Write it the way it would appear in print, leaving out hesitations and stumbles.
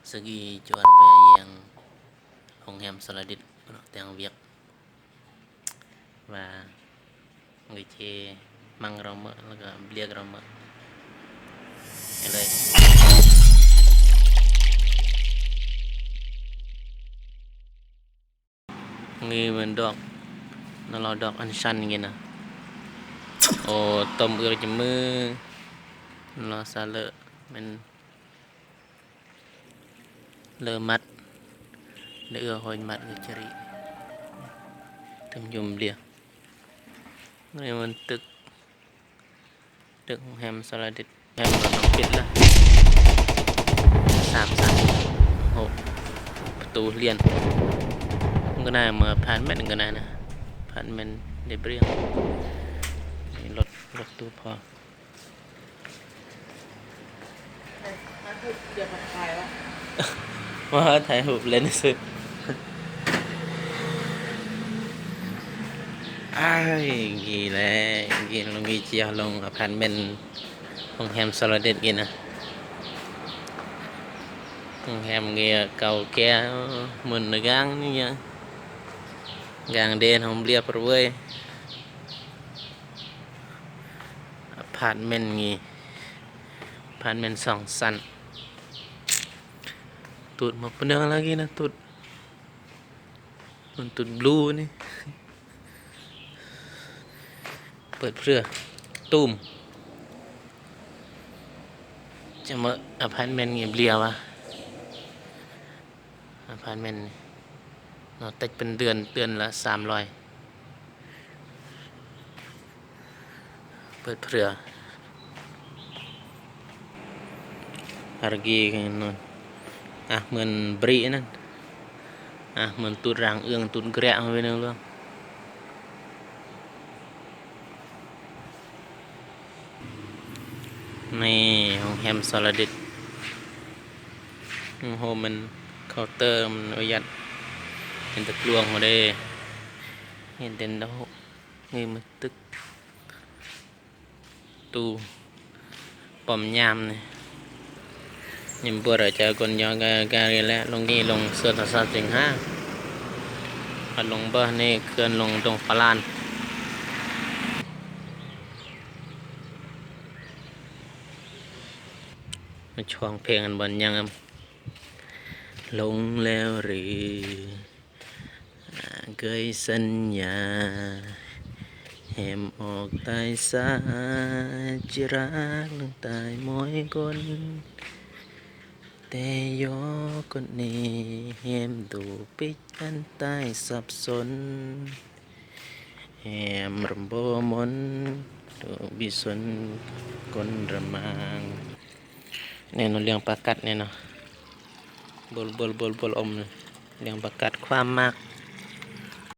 Segi juara bayi yang Hồng Hem Saladit tiếng Việt và người chơi mang roma là blia roma đây người mình đọc nó là đọc ăn săn như nào tôm ưa chấm mưa nó xa lợ mình lơ mắt để ưa hồi mặt người chơi thầm dùng liền người mình tức Hồng Hem Saladit hem là nó biết là sạp hộp tủ liền cái này mà phán mệnh cái này nè phán mệnh để riêng lột tủ phò màถ่ายรูปเล่นสุดกี่เลยกี่ลงกี่เจียวลงอพาร์ตเมนต์Hồng Hem Saladitกี่นะHồng Hem kia cầu kia mình là gang như vậy gang đen không liệp rồiอพาร์ตเมนต์งี้อพาร์ตเมนต์สองชั้นตูดมาเป็นยังlagiนะตูดมันตูดบลูนี่เปิดเพื่อตุ้มจะมาอพาร์ตเมนต์เงียบเรียวะอพาร์ตเมนต์เราติดเป็นเดือนละ300เปิดเพื่อharga kan nonเหมือนบรีนั่นเหมือนตูดรางเอื้องตูดแกะมาไปนึงluônนี่Hồng Hem Saladitโฮมันเคาน์เตอร์มันประหยัดเห็นตะกลวงมาได้เห็นเด่นดอกนี่มันตึกตูปอมยามนี่ยิมปวดใจคนยองการเรียนแล้วลงนี่ลงเสื้อทอดสิงห้าพัดลงเบอร์นี่เคลื่อนลงตรงพลานมาช่วงเพลงกันบนยังลงแล้วหรือเคยสัญญาแหมออกตายสาจิรักลงตายมอยคนแต่ยอคนนี้แหมดูปิดอันตายสับสนแหมรำโบมนดูบิสนคนระมังเนี่ยเราเลี้ยงปลากัดเนี่ยเนาะบอลอมเลี้ยงปลากัดความมาก